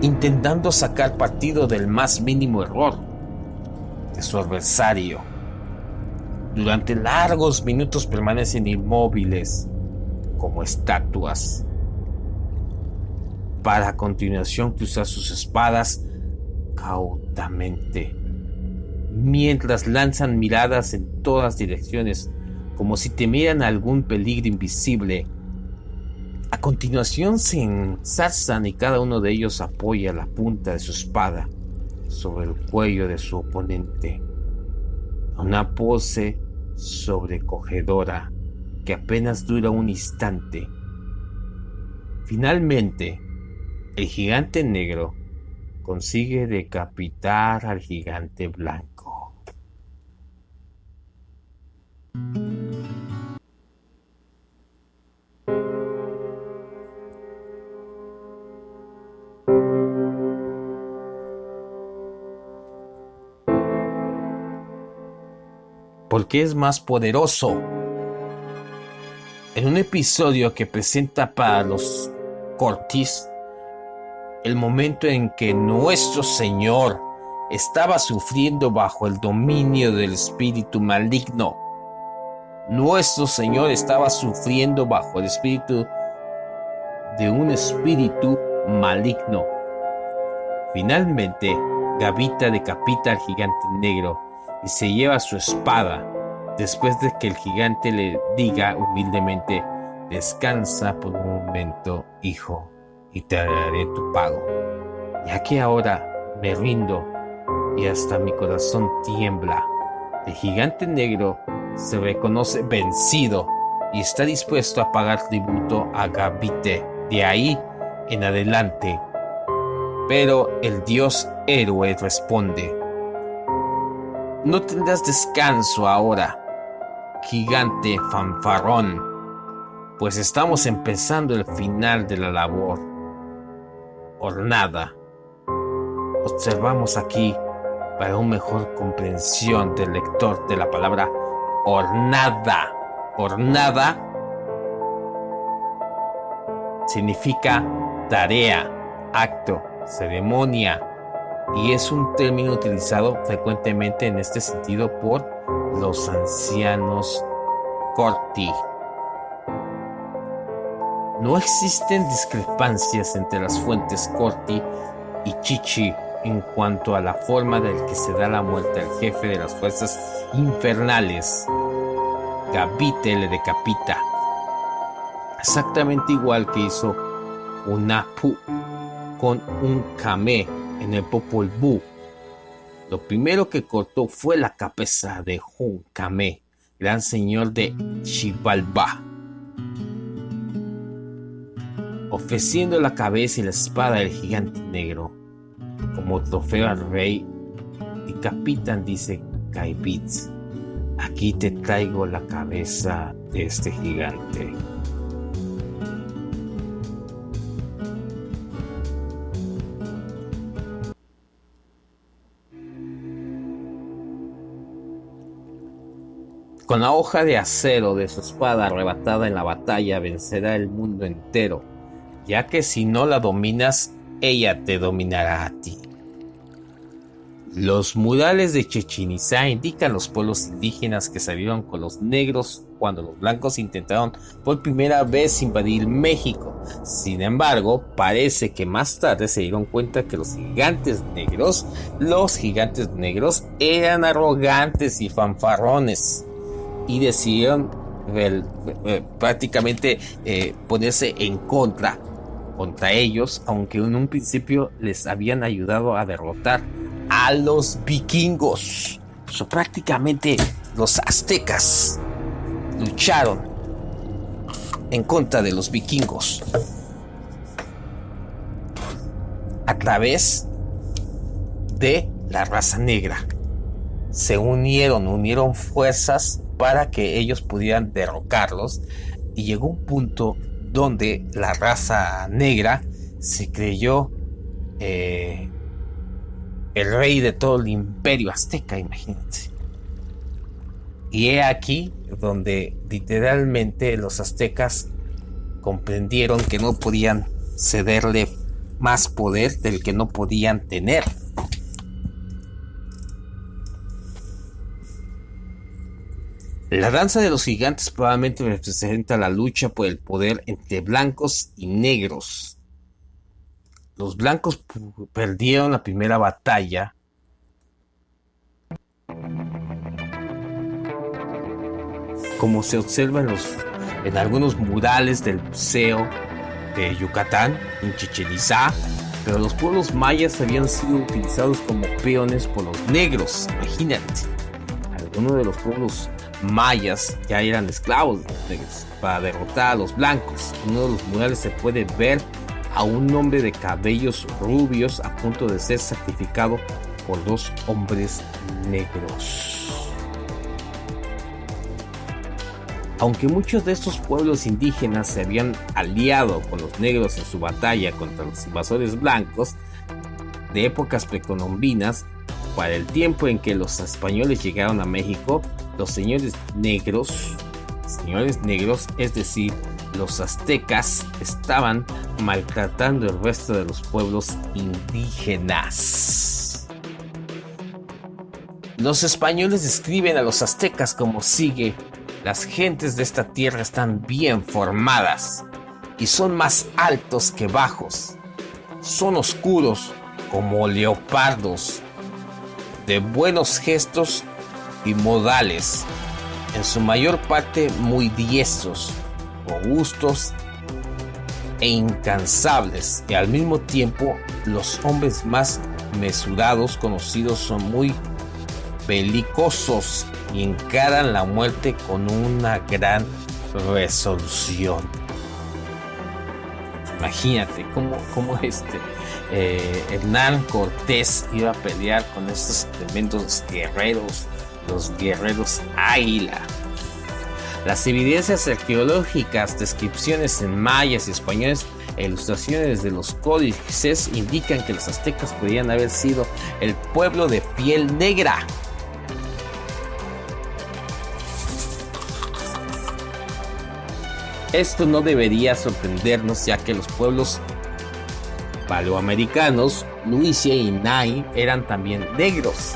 Intentando sacar partido del más mínimo error de su adversario. Durante largos minutos permanecen inmóviles como estatuas, para a continuación cruzar sus espadas cautamente, mientras lanzan miradas en todas direcciones, como si temieran algún peligro invisible. A continuación se ensarzan y cada uno de ellos apoya la punta de su espada sobre el cuello de su oponente. Una pose sobrecogedora que apenas dura un instante. Finalmente, el gigante negro consigue decapitar al gigante blanco. porque es más poderoso. En un episodio que presenta para los Cortis el momento en que nuestro Señor estaba sufriendo bajo el dominio del espíritu maligno. Nuestro Señor estaba sufriendo bajo el espíritu de un espíritu maligno. Finalmente, Gavita decapita al gigante negro y se lleva su espada después de que el gigante le diga humildemente: descansa por un momento, hijo, y te daré tu pago, ya que ahora me rindo y hasta mi corazón tiembla. El gigante negro se reconoce vencido y está dispuesto a pagar tributo a Gavite de ahí en adelante. Pero el dios héroe responde: no tendrás descanso ahora, gigante fanfarrón, pues estamos empezando el final de la labor. Hornada. Observamos aquí, para una mejor comprensión del lector de la palabra hornada. Hornada significa tarea, acto, ceremonia, y es un término utilizado frecuentemente en este sentido por los ancianos Corti. No existen discrepancias entre las fuentes Corti y Chichi en cuanto a la forma en que se da la muerte al jefe de las fuerzas infernales. Gavite le decapita, exactamente igual que hizo Hunahpu con un Kame en el Popol Vuh. Lo primero que cortó fue la cabeza de Hun Kame, gran señor de Xibalbá, ofreciendo la cabeza y la espada del gigante negro como trofeo al rey. Y capitán, dice Caibitz: aquí te traigo la cabeza de este gigante. Con la hoja de acero de su espada arrebatada en la batalla vencerá el mundo entero, ya que si no la dominas, ella te dominará a ti. Los murales de Chichén Itzá indican los pueblos indígenas que salieron con los negros cuando los blancos intentaron por primera vez invadir México. Sin embargo, parece que más tarde se dieron cuenta que los gigantes negros eran arrogantes y fanfarrones, y decidieron prácticamente ponerse en contra ellos, aunque en un principio les habían ayudado a derrotar a los vikingos. Prácticamente los aztecas lucharon en contra de los vikingos a través de la raza negra. Se unieron fuerzas para que ellos pudieran derrocarlos, y llegó un punto donde la raza negra se creyó el rey de todo el imperio azteca, imagínense. Y he aquí donde literalmente los aztecas comprendieron que no podían cederle más poder del que no podían tener. La danza de los gigantes probablemente representa la lucha por el poder entre blancos y negros. Los blancos perdieron la primera batalla, como se observa en algunos murales del Museo de Yucatán, en Chichén Itzá, pero los pueblos mayas habían sido utilizados como peones por los negros. Imagínate, algunos de los pueblos mayas ya eran esclavos de los negros para derrotar a los blancos. En uno de los murales se puede ver a un hombre de cabellos rubios a punto de ser sacrificado por dos hombres negros. Aunque muchos de estos pueblos indígenas se habían aliado con los negros en su batalla contra los invasores blancos de épocas precolombinas, para el tiempo en que los españoles llegaron a México, Los señores negros, es decir, los aztecas, estaban maltratando el resto de los pueblos indígenas. Los españoles describen a los aztecas como sigue: las gentes de esta tierra están bien formadas y son más altos que bajos. Son oscuros como leopardos, de buenos gestos y modales, en su mayor parte muy diestros, robustos e incansables, y al mismo tiempo los hombres más mesurados conocidos. Son muy belicosos y encaran la muerte con una gran resolución. Imagínate cómo Hernán Cortés iba a pelear con estos tremendos guerreros, los guerreros águila. Las evidencias arqueológicas, descripciones en mayas y españoles e ilustraciones de los códices indican que los aztecas podrían haber sido el pueblo de piel negra. Esto no debería sorprendernos, ya que los pueblos paleoamericanos, Luisia y Nai, eran también negros.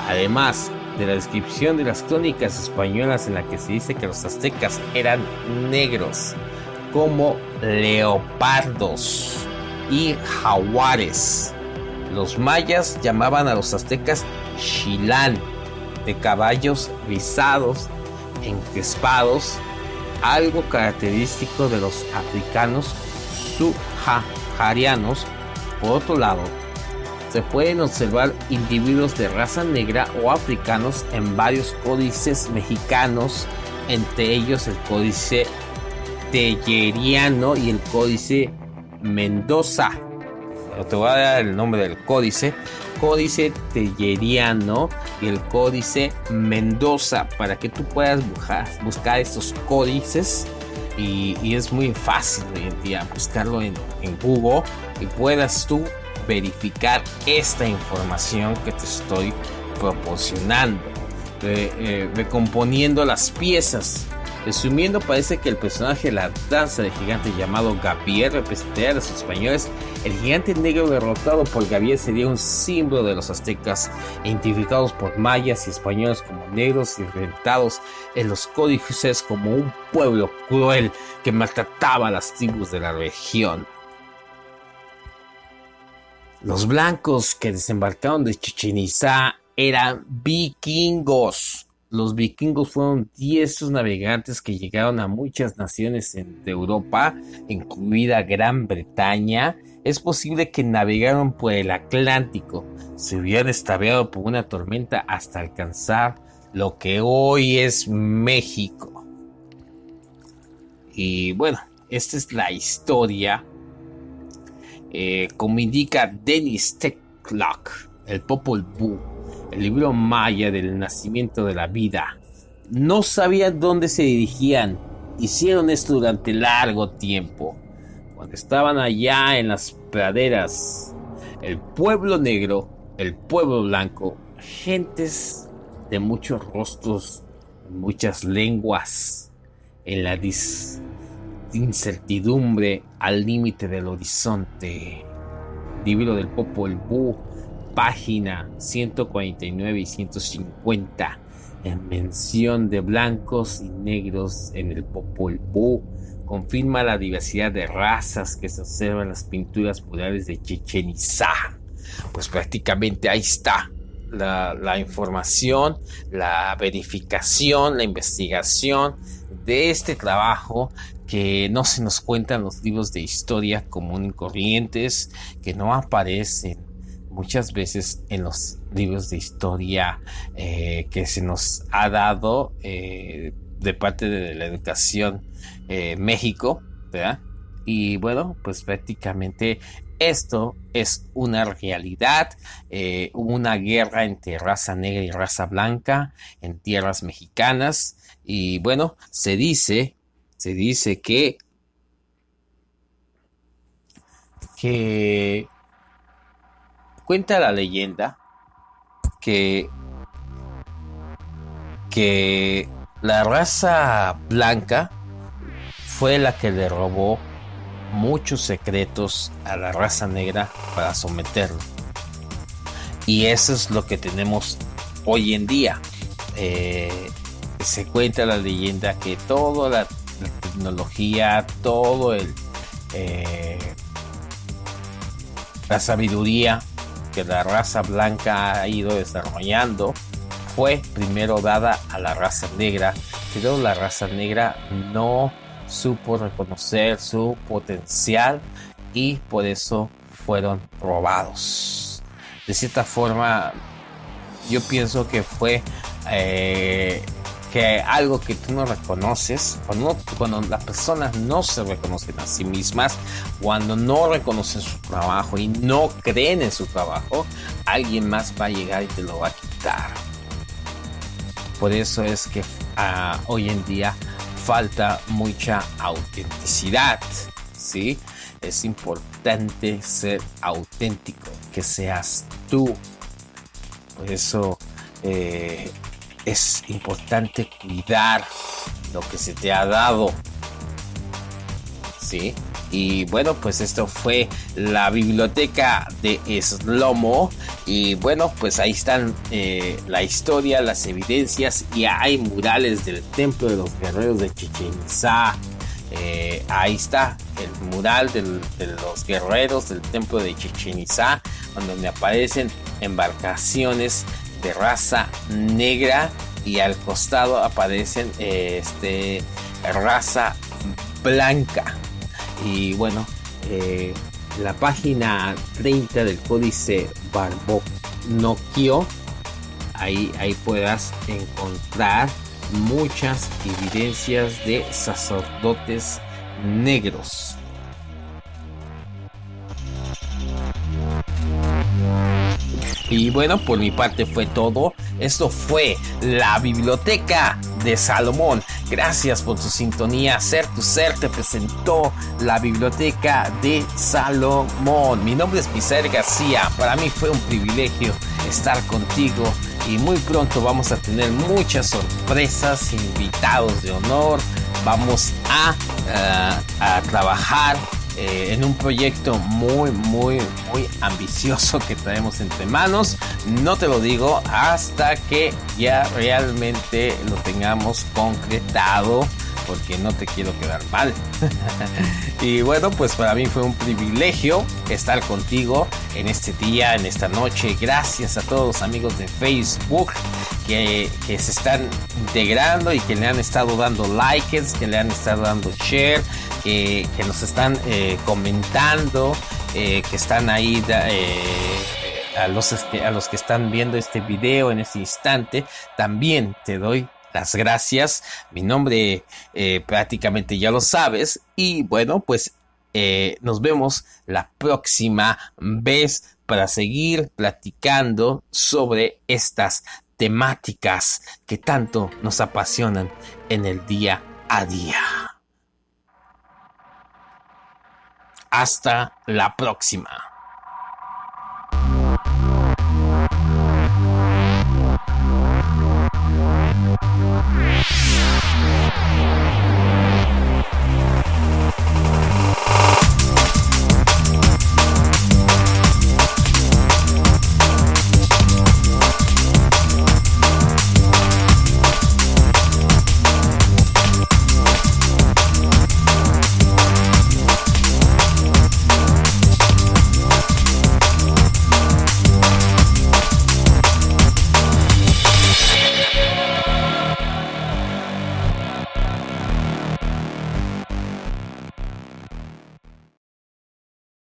Además de la descripción de las crónicas españolas en la que se dice que los aztecas eran negros, como leopardos y jaguares. Los mayas llamaban a los aztecas Xilán, de caballos rizados, encrespados, algo característico de los africanos subsaharianos. Por otro lado, se pueden observar individuos de raza negra o africanos en varios códices mexicanos, entre ellos el Códice Telleriano y el Códice Mendoza. Te voy a dar el nombre del Códice Telleriano y el Códice Mendoza, para que tú puedas buscar estos códices, y es muy fácil hoy en día buscarlo en Google y puedas tú verificar esta información que te estoy proporcionando. Recomponiendo las piezas. Resumiendo, parece que el personaje de la danza de gigante llamado Gavier representaría a los españoles. El gigante negro derrotado por Gavier sería un símbolo de los aztecas, identificados por mayas y españoles como negros y reventados en los códices como un pueblo cruel que maltrataba a las tribus de la región. Los blancos que desembarcaron de Chichén Itzá eran vikingos. Los vikingos fueron diestros navegantes que llegaron a muchas naciones de Europa, incluida Gran Bretaña. Es posible que navegaron por el Atlántico, se hubieran extraviado por una tormenta hasta alcanzar lo que hoy es México. Y bueno, esta es la historia. Como indica Denis Teklock, el Popol Vuh, el libro maya del nacimiento de la vida. No sabían dónde se dirigían. Hicieron esto durante largo tiempo. Cuando estaban allá en las praderas, el pueblo negro, el pueblo blanco, gentes de muchos rostros, muchas lenguas, en la incertidumbre al límite del horizonte. Libro del Popol Vuh, página 149 y 150, en mención de blancos y negros en el Popol Vuh, confirma la diversidad de razas que se observa en las pinturas murales de Chichén Itzá. Pues prácticamente ahí está la información, la verificación, la investigación de este trabajo que no se nos cuentan los libros de historia común y corrientes, que no aparecen muchas veces en los libros de historia que se nos ha dado de parte de la educación México, ¿verdad? Y bueno, pues prácticamente esto es una realidad. Hubo una guerra entre raza negra y raza blanca en tierras mexicanas, y bueno, se dice que cuenta la leyenda que que la raza blanca fue la que le robó muchos secretos a la raza negra para someterlo. Y eso es lo que tenemos hoy en día. Se cuenta la leyenda que toda la tecnología, todo la sabiduría que la raza blanca ha ido desarrollando fue primero dada a la raza negra, pero la raza negra no supo reconocer su potencial y por eso fueron robados. De cierta forma, yo pienso que fue que algo que tú no reconoces, cuando las personas no se reconocen a sí mismas, cuando no reconocen su trabajo y no creen en su trabajo, alguien más va a llegar y te lo va a quitar. Por eso es que hoy en día falta mucha autenticidad, ¿sí? Es importante ser auténtico, que seas tú. Por eso es importante cuidar lo que se te ha dado, ¿sí? Y bueno, pues esto fue la biblioteca de Slomo. Y bueno, pues ahí están la historia, las evidencias, y hay murales del templo de los guerreros de Chichén Itzá. Ahí está el mural de los guerreros del templo de Chichén Itzá, donde aparecen embarcaciones de raza negra y al costado aparecen raza blanca. Y bueno, la página 30 del códice Mabinokio, ahí puedas encontrar muchas evidencias de sacerdotes negros. Y bueno, por mi parte fue todo. Esto fue la Biblioteca de Salomón. Gracias por tu sintonía. Ser tu ser te presentó la Biblioteca de Salomón. Mi nombre es Misael García. Para mí fue un privilegio estar contigo y muy pronto vamos a tener muchas sorpresas, invitados de honor. Vamos a trabajar en un proyecto muy ambicioso que traemos entre manos. No te lo digo hasta que ya realmente lo tengamos concretado, porque no te quiero quedar mal. Y bueno, pues para mí fue un privilegio estar contigo en este día, en esta noche. Gracias a todos los amigos de Facebook que se están integrando y que le han estado dando likes, que le han estado dando share, que nos están comentando, que están ahí a los que están viendo este video en este instante. También te doy las gracias. Mi nombre prácticamente ya lo sabes. Y bueno, pues nos vemos la próxima vez para seguir platicando sobre estas temáticas que tanto nos apasionan en el día a día. Hasta la próxima.